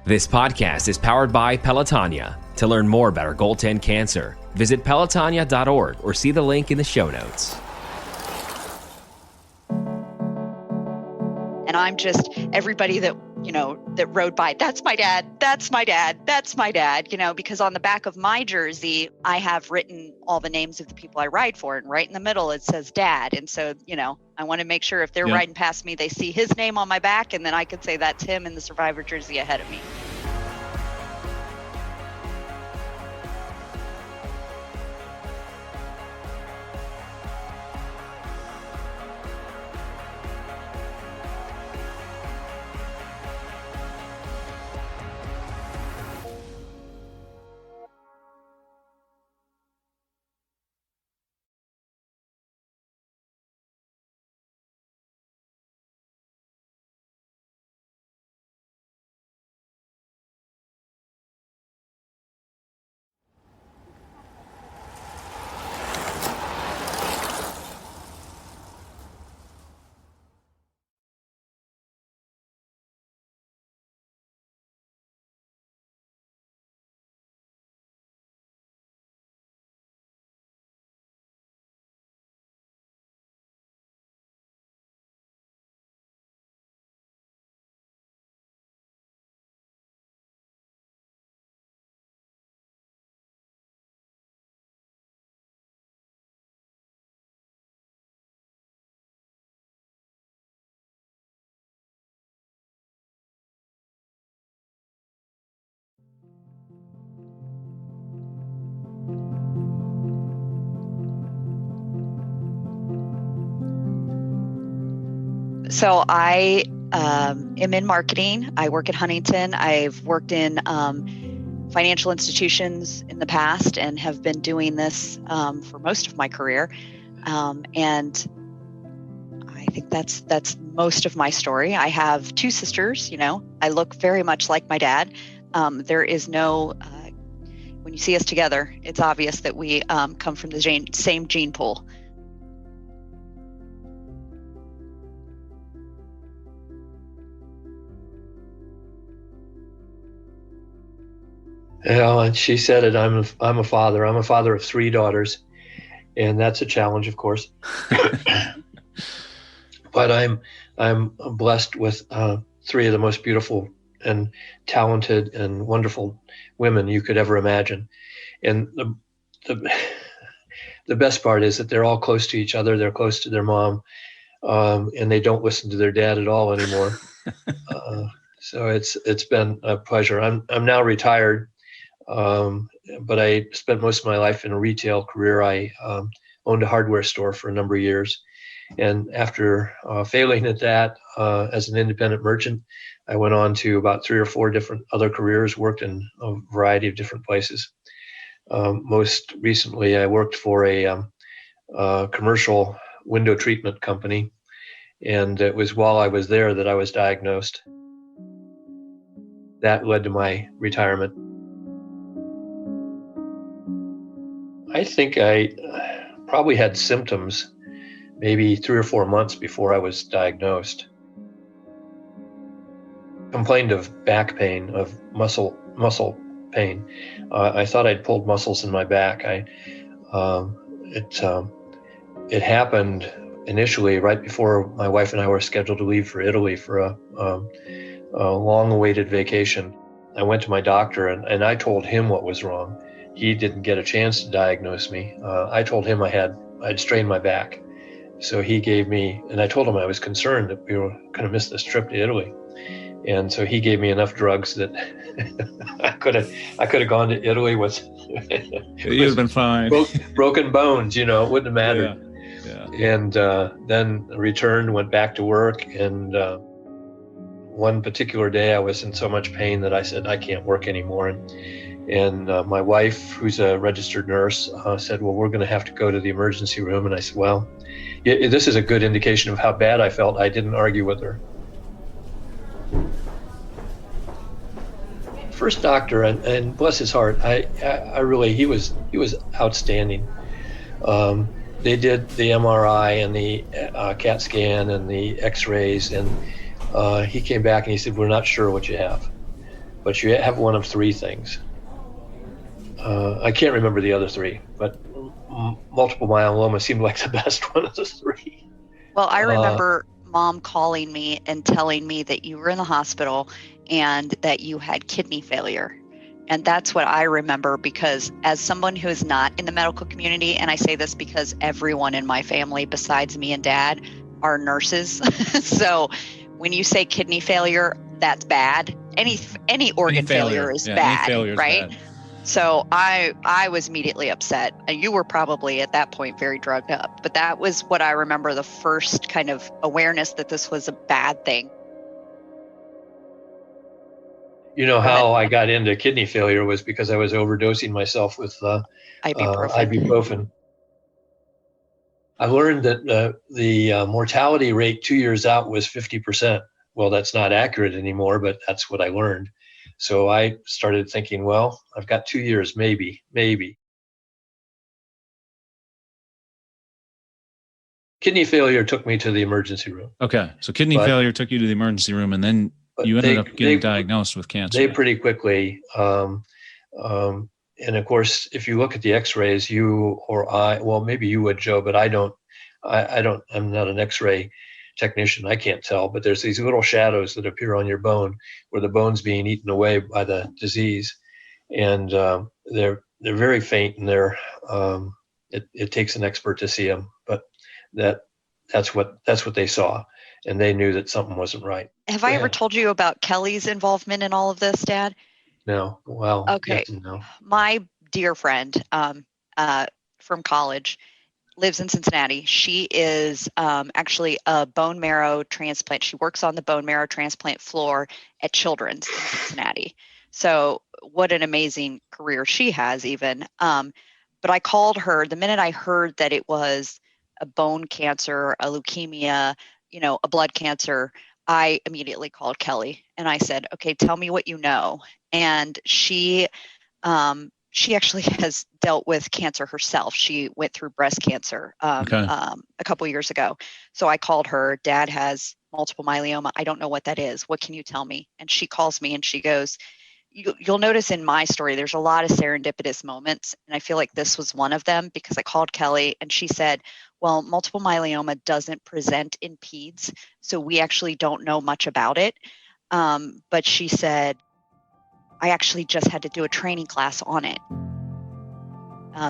This podcast is powered by Pelotonia. To learn more about our goaltend cancer, visit pelotonia.org or see the link in the show notes. And I'm just everybody that, that rode by, that's my dad, that's my dad, that's my dad, because on the back of my jersey, I have written all the names of the people I ride for. And right in the middle, it says dad. And so, I want to make sure if they're riding past me, they see his name on my back, and then I could say that's him in the Survivor jersey ahead of me. So I am in marketing. I work at Huntington. I've worked in financial institutions in the past and have been doing this for most of my career. And I think that's most of my story. I have two sisters. I look very much like my dad. There is no, when you see us together, it's obvious that we come from the same gene pool. And she said it. I'm a father. I'm a father of three daughters, and that's a challenge, of course. But I'm blessed with three of the most beautiful and talented and wonderful women you could ever imagine. And the best part is that they're all close to each other. They're close to their mom, and they don't listen to their dad at all anymore. So it's been a pleasure. I'm now retired. But I spent most of my life in a retail career. I owned a hardware store for a number of years. And after failing at that as an independent merchant, I went on to about 3 or 4 different other careers, worked in a variety of different places. Most recently, I worked for a commercial window treatment company. And it was while I was there that I was diagnosed. That led to my retirement. I think I probably had symptoms maybe 3 or 4 months before I was diagnosed. Complained of back pain, of muscle pain. I thought I'd pulled muscles in my back. It happened initially right before my wife and I were scheduled to leave for Italy for a long-awaited vacation. I went to my doctor and I told him what was wrong. He didn't get a chance to diagnose me. I told him I'd strained my back. So he gave me, and I told him I was concerned that we were going to miss this trip to Italy. And so he gave me enough drugs that I could have gone to Italy with you'd have been fine. Broken bones, it wouldn't have mattered. Yeah. And then returned, went back to work. And one particular day I was in so much pain that I said, I can't work anymore. And my wife, who's a registered nurse, said, well, we're going to have to go to the emergency room. And I said, well, this is a good indication of how bad I felt. I didn't argue with her. First doctor, and bless his heart, I really, he was outstanding. They did the MRI and the CAT scan and the X-rays, and he came back and he said, we're not sure what you have. but you have one of three things. I can't remember the other three, but multiple myeloma seemed like the best one of the three. Well, I remember Mom calling me and telling me that you were in the hospital and that you had kidney failure. And that's what I remember, because as someone who is not in the medical community, and I say this because everyone in my family besides me and Dad are nurses. So when you say kidney failure, that's bad. Any organ failure is bad, right? Bad. So I was immediately upset. And you were probably at that point very drugged up. But that was what I remember, the first kind of awareness that this was a bad thing. You know how I got into kidney failure was because I was overdosing myself with ibuprofen. I learned that the mortality rate 2 years out was 50%. Well, that's not accurate anymore, but that's what I learned. So I started thinking, well, I've got 2 years, maybe. Kidney failure took me to the emergency room. Okay, so kidney failure took you to the emergency room, and then you ended up getting diagnosed with cancer. They pretty quickly, and of course, if you look at the X-rays, you or I, well, maybe you would, Joe, but I don't. I'm not an X-ray technician. I can't tell, but there's these little shadows that appear on your bone where the bone's being eaten away by the disease, and they're very faint, and it takes an expert to see them, but that's what they saw, and they knew that something wasn't right. Have I ever told you about Kelly's involvement in all of this, Dad? No. Well, okay. No. My dear friend from college lives in Cincinnati. She is actually a bone marrow transplant. She works on the bone marrow transplant floor at Children's in Cincinnati. So what an amazing career she has even. But I called her the minute I heard that it was a bone cancer, a leukemia, a blood cancer. I immediately called Kelly and I said, okay, tell me what you know. And she actually has dealt with cancer herself. She went through breast cancer a couple of years ago. So I called her. Dad has multiple myeloma. I don't know what that is. What can you tell me? And she calls me and she goes, you'll notice in my story, there's a lot of serendipitous moments. And I feel like this was one of them because I called Kelly and she said, well, multiple myeloma doesn't present in peds, so we actually don't know much about it. But she said, I actually just had to do a training class on it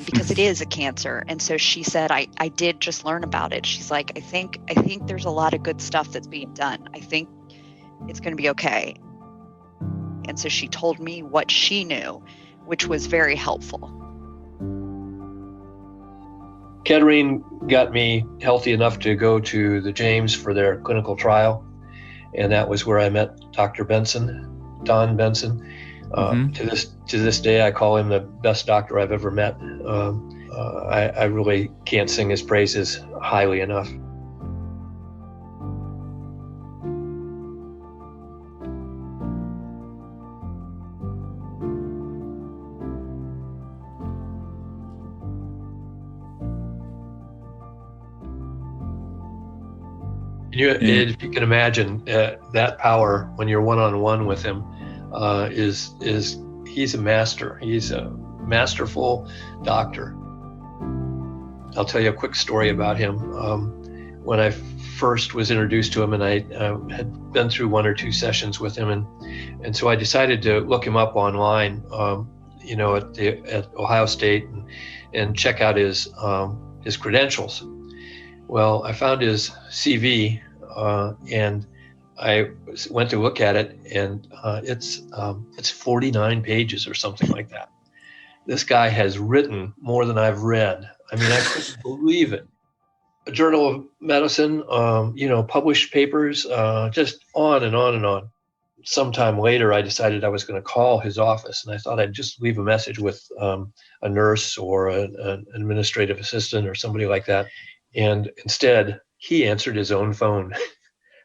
because it is a cancer. And so she said, I did just learn about it. She's like, I think there's a lot of good stuff that's being done. I think it's going to be okay. And so she told me what she knew, which was very helpful. Kettering got me healthy enough to go to the James for their clinical trial. And that was where I met Dr. Benson, Don Benson. To this day, I call him the best doctor I've ever met. I really can't sing his praises highly enough. If you can imagine that power when you're one-on-one with him, he's a master. He's a masterful doctor. I'll tell you a quick story about him. When I first was introduced to him, and I had been through 1 or 2 sessions with him, and so I decided to look him up online, at Ohio State, and check out his credentials. Well, I found his CV, and I went to look at it, and it's 49 pages or something like that. This guy has written more than I've read. I mean, I couldn't believe it. A Journal of Medicine, published papers, just on and on and on. Sometime later, I decided I was going to call his office, and I thought I'd just leave a message with a nurse or an administrative assistant or somebody like that. And instead, he answered his own phone.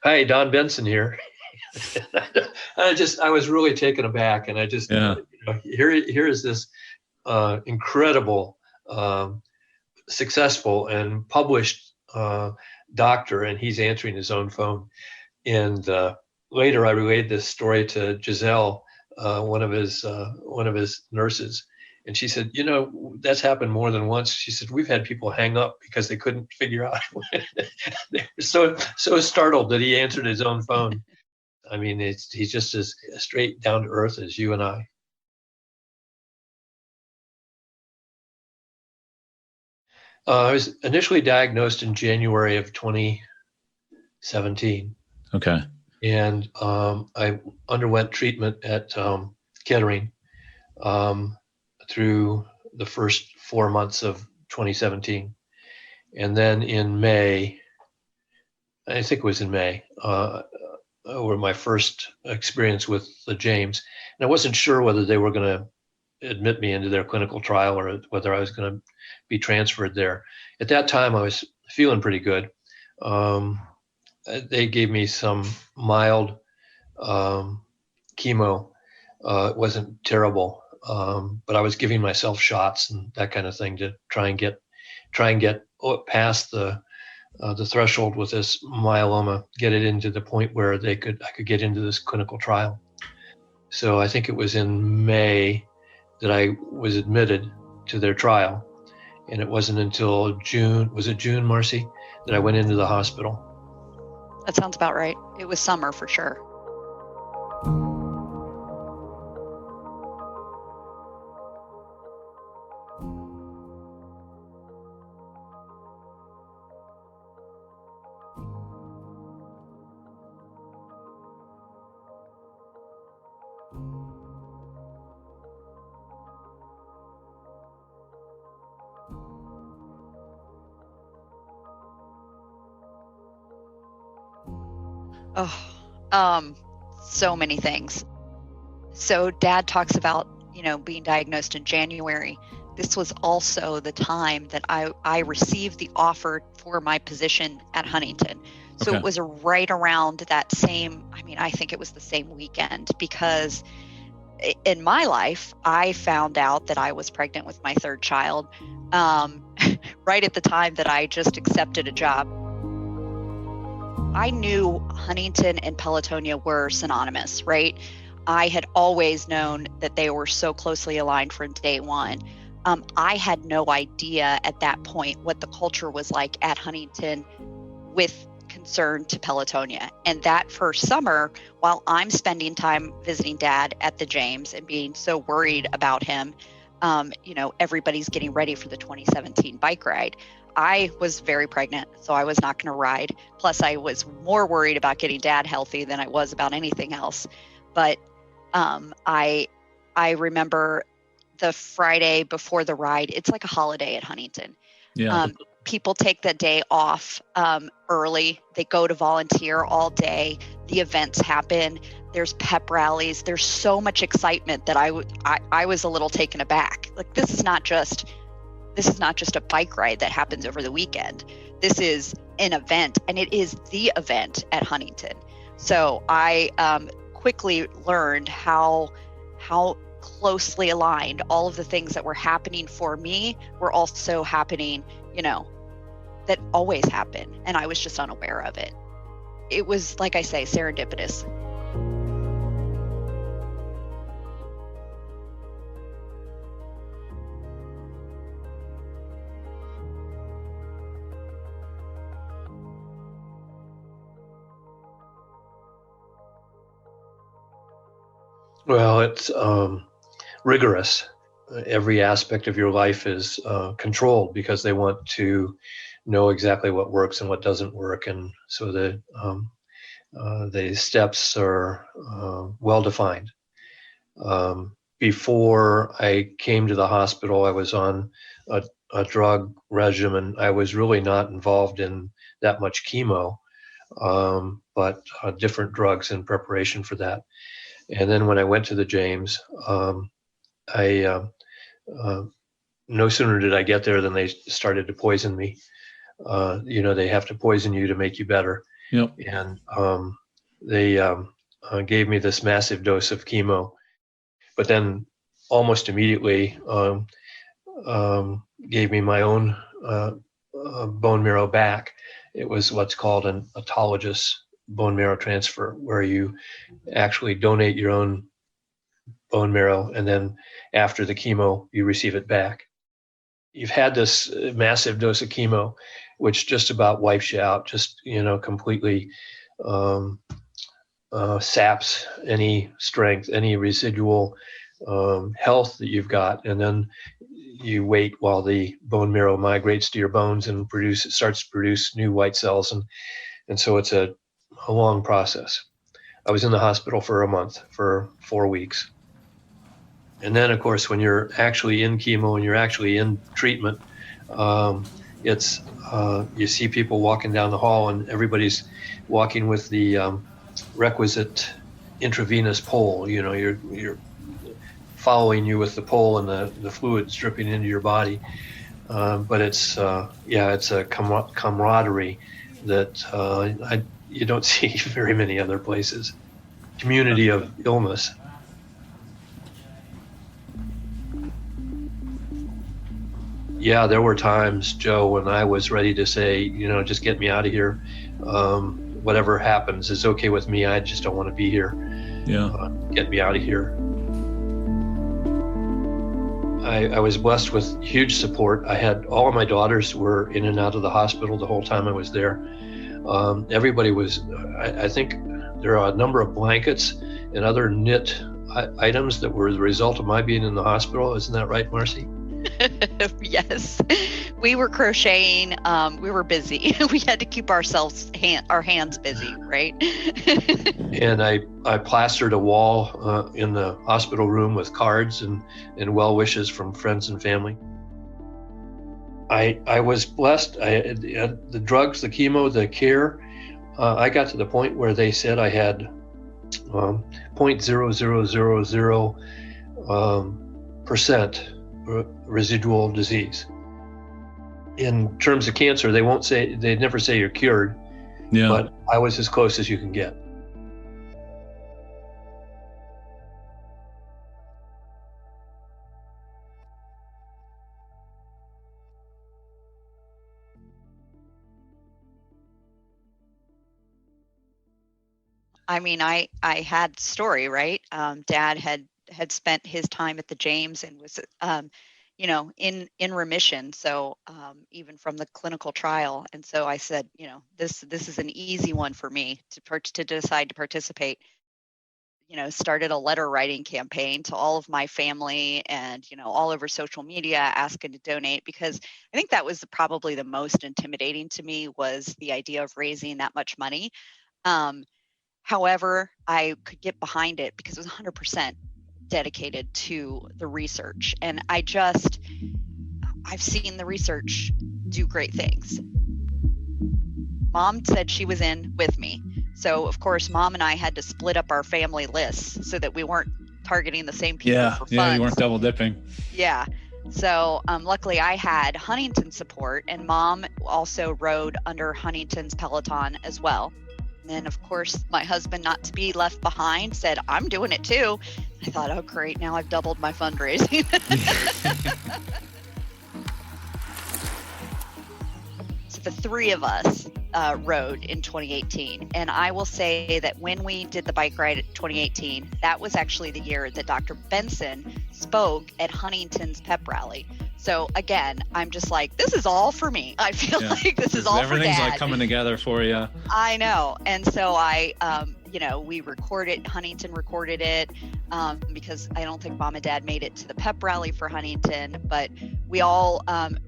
Hi, Don Benson here. I was really taken aback, and I just, here is this incredible, successful and published doctor, and he's answering his own phone. And later, I relayed this story to Giselle, one of his nurses, and she said, that's happened more than once. She said, we've had people hang up because they couldn't figure out. They were so startled that he answered his own phone. I mean, he's just as straight down to earth as you and I. I was initially diagnosed in January of 2017. Okay. And I underwent treatment at Kettering through the first 4 months of 2017. And then in May, I think it was in May, were my first experience with the James. And I wasn't sure whether they were going to admit me into their clinical trial or whether I was going to be transferred there. At that time, I was feeling pretty good. They gave me some mild chemo. It wasn't terrible, but I was giving myself shots and that kind of thing to try and get past the threshold with this myeloma, get it into the point where I could get into this clinical trial. So I think it was in May that I was admitted to their trial, and it wasn't until June. Was it June, Marci, that I went into the hospital? That sounds about right. It was summer for sure. Oh, so many things. So Dad talks about, being diagnosed in January. This was also the time that I received the offer for my position at Huntington. So Okay. It was right around that same, I think it was the same weekend, because in my life, I found out that I was pregnant with my third child right at the time that I just accepted a job. I knew Huntington and Pelotonia were synonymous, right? I had always known that they were so closely aligned from day one. I had no idea at that point what the culture was like at Huntington with concern to Pelotonia. And that first summer, while I'm spending time visiting Dad at the James and being so worried about him, everybody's getting ready for the 2017 bike ride. I was very pregnant, so I was not going to ride. Plus, I was more worried about getting Dad healthy than I was about anything else. But I remember the Friday before the ride. It's like a holiday at Huntington. Yeah. People take that day off early. They go to volunteer all day. The events happen. There's pep rallies. There's so much excitement that I was a little taken aback. Like, this is not just a bike ride that happens over the weekend. This is an event, and it is the event at Huntington. So I quickly learned how closely aligned all of the things that were happening for me were also happening, that always happen. And I was just unaware of it. It was, like I say, serendipitous. Well, it's rigorous. Every aspect of your life is controlled because they want to know exactly what works and what doesn't work, and so the steps are well defined. Before I came to the hospital, I was on a drug regimen. I was really not involved in that much chemo, but different drugs in preparation for that. And then when I went to the James, no sooner did I get there than they started to poison me. They have to poison you to make you better. Yep. And they gave me this massive dose of chemo, but then almost immediately gave me my own bone marrow back. It was what's called an autologous bone marrow transfer, where you actually donate your own bone marrow, and then after the chemo, you receive it back. You've had this massive dose of chemo, which just about wipes you out, just, completely saps any strength, any residual health that you've got. And then you wait while the bone marrow migrates to your bones and starts to produce new white cells. And so it's a long process. I was in the hospital for a month, for 4 weeks. And then, of course, when you're actually in chemo and you're actually in treatment, you see people walking down the hall and everybody's walking with the requisite intravenous pole. You're following you with the pole and the fluids dripping into your body. But it's a camaraderie that you don't see very many other places. Community of illness. Yeah, there were times, Joe, when I was ready to say, just get me out of here. Whatever happens is okay with me. I just don't want to be here. Yeah. Get me out of here. I was blessed with huge support. I had all of my daughters were in and out of the hospital the whole time I was there. Everybody was, I think there are a number of blankets and other knit items that were the result of my being in the hospital. Isn't that right, Marci? Yes, we were crocheting. We were busy. We had to keep our hands busy, right? And I plastered a wall in the hospital room with cards and well wishes from friends and family. I was blessed. The drugs, the chemo, the care. I got to the point where they said I had 0.0000% residual disease. In terms of cancer, they'd never say you're cured. Yeah. But I was as close as you can get. I mean, I had story, right? Dad had spent his time at the James and was, in remission. So even from the clinical trial. And so I said, this is an easy one for me to decide to participate. Started a letter writing campaign to all of my family and, all over social media asking to donate, because I think that was probably the most intimidating to me, was the idea of raising that much money. However, I could get behind it because it was 100% dedicated to the research. And I've seen the research do great things. Mom said she was in with me. So, of course, Mom and I had to split up our family lists so that we weren't targeting the same people for funds. Yeah, you weren't double dipping. Yeah. So luckily I had Huntington support, and Mom also rode under Huntington's Peloton as well. And then, of course, my husband, not to be left behind, said, I'm doing it too. I thought, oh, great. Now I've doubled my fundraising. So the three of us rode in 2018. And I will say that when we did the bike ride in 2018, that was actually the year that Dr. Benson spoke at Huntington's pep rally. So again, I'm just like, this is all for me. I feel like this is all for Dad. Everything's like coming together for you. I know. And so we recorded, Huntington recorded it because I don't think Mom and Dad made it to the pep rally for Huntington, but we all,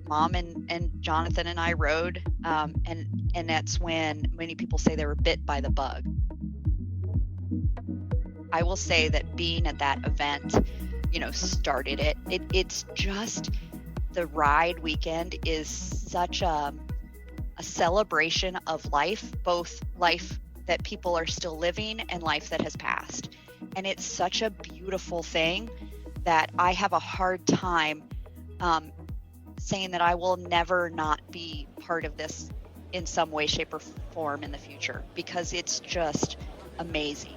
Mom and Jonathan and I rode. And that's when many people say they were bit by the bug. I will say that being at that event, started it. It's just, the ride weekend is such a celebration of life, both life that people are still living and life that has passed. And it's such a beautiful thing that I have a hard time saying that I will never not be part of this in some way, shape, or form in the future, because it's just amazing.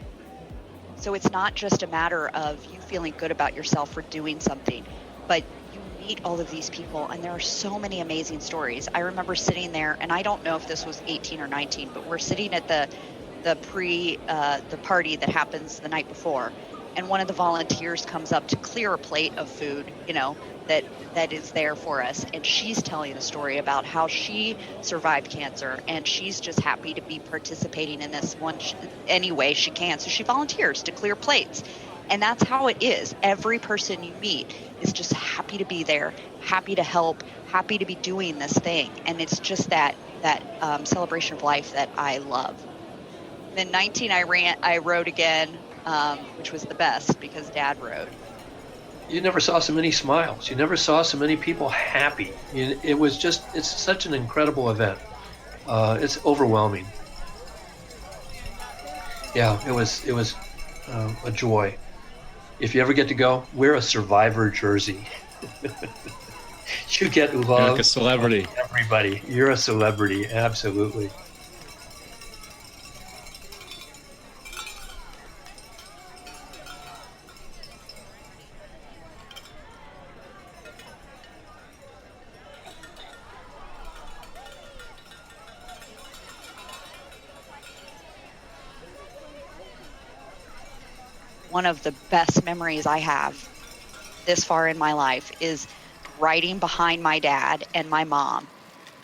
So it's not just a matter of you feeling good about yourself for doing something, but you meet all of these people, and there are so many amazing stories. I remember sitting there, and I don't know if this was 18 or 19, but we're sitting at the party that happens the night before, and one of the volunteers comes up to clear a plate of food, that is there for us. And she's telling a story about how she survived cancer, and she's just happy to be participating in this one any way she can. So she volunteers to clear plates. And that's how it is. Every person you meet is just happy to be there, happy to help, happy to be doing this thing. And it's just that celebration of life that I love. Then 19, I rode again, which was the best because Dad rode. You never saw so many smiles. You never saw so many people happy. It's such an incredible event. It's overwhelming. Yeah, it was a joy. If you ever get to go, wear a Survivor jersey. You get love. You're like a celebrity. Everybody. You're a celebrity, absolutely. One of the best memories I have this far in my life is riding behind my dad and my mom.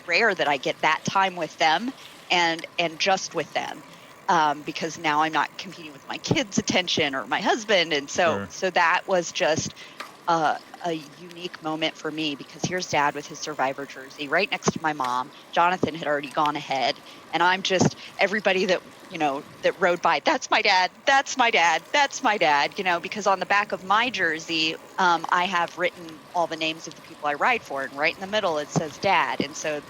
Rare that I get that time with them and just with them, because now I'm not competing with my kids' attention or my husband. And so that was just a unique moment for me, because here's Dad with his Survivor jersey right next to my mom. Jonathan had already gone ahead, and I'm just, everybody that rode by, that's my dad, that's my dad, that's my dad, because on the back of my jersey, I have written all the names of the people I ride for, and right in the middle it says Dad. And so,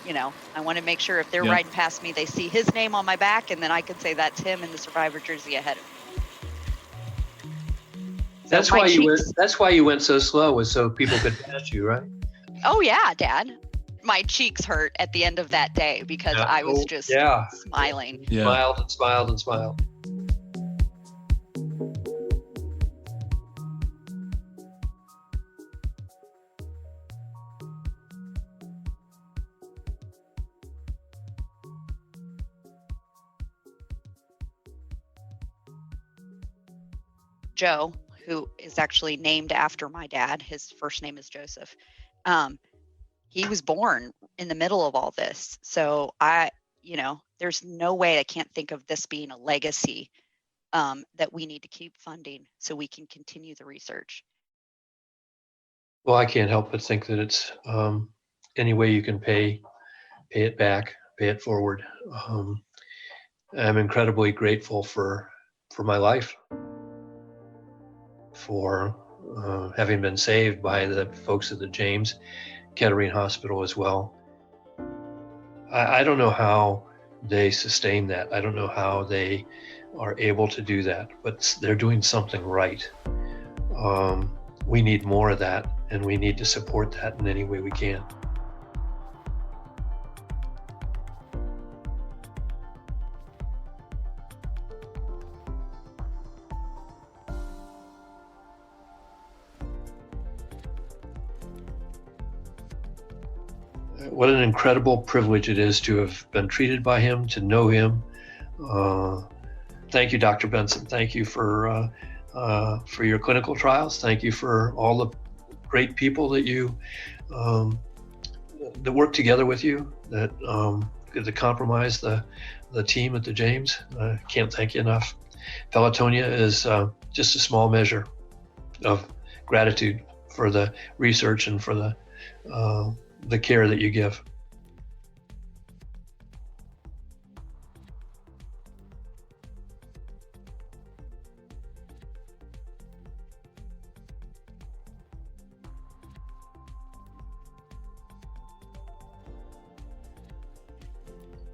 I want to make sure if they're riding past me, they see his name on my back, and then I can say that's him in the Survivor jersey ahead of me. That's why you went so slow, was so people could pass you, right? Oh yeah, Dad. My cheeks hurt at the end of that day because I was just smiling. Yeah. Smiled and smiled and smiled. Joe, who is actually named after my dad, his first name is Joseph. He was born in the middle of all this. So there's no way I can't think of this being a legacy that we need to keep funding so we can continue the research. Well, I can't help but think that it's any way you can pay it back, pay it forward. I'm incredibly grateful for my life, for having been saved by the folks at the James Kettering Hospital as well. I don't know how they sustain that. I don't know how they are able to do that, but they're doing something right. We need more of that, and we need to support that in any way we can. What an incredible privilege it is to have been treated by him, to know him. Thank you, Dr. Benson. Thank you for your clinical trials. Thank you for all the great people that you that work together with you, that compromise the team at the James. I can't thank you enough. Pelotonia is just a small measure of gratitude for the research and for the care that you give.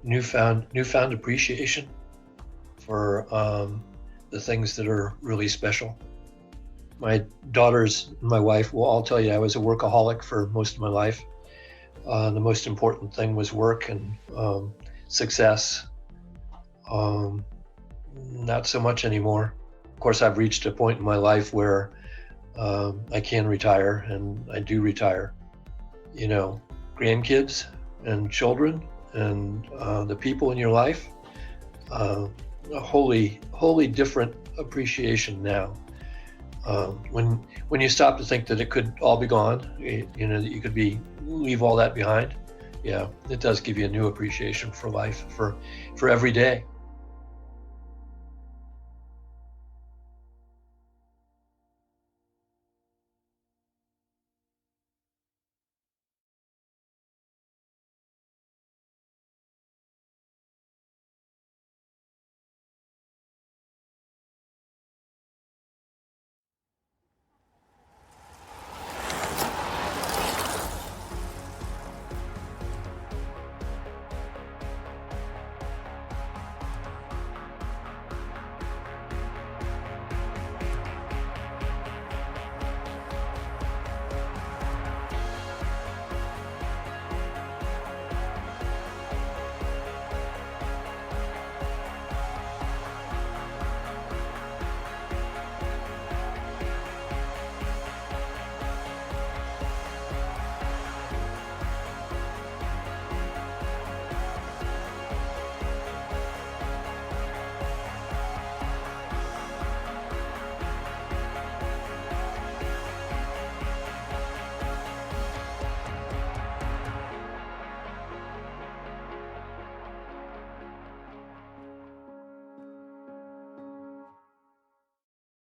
Newfound appreciation for the things that are really special. My daughters and my wife will all tell you I was a workaholic for most of my life. The most important thing was work and success. Not so much anymore. Of course, I've reached a point in my life where I can retire, and I do retire. Grandkids and children and the people in your life, a wholly different appreciation now. When you stop to think that it could all be gone, that you could leave all that behind. Yeah, it does give you a new appreciation for life, for every day.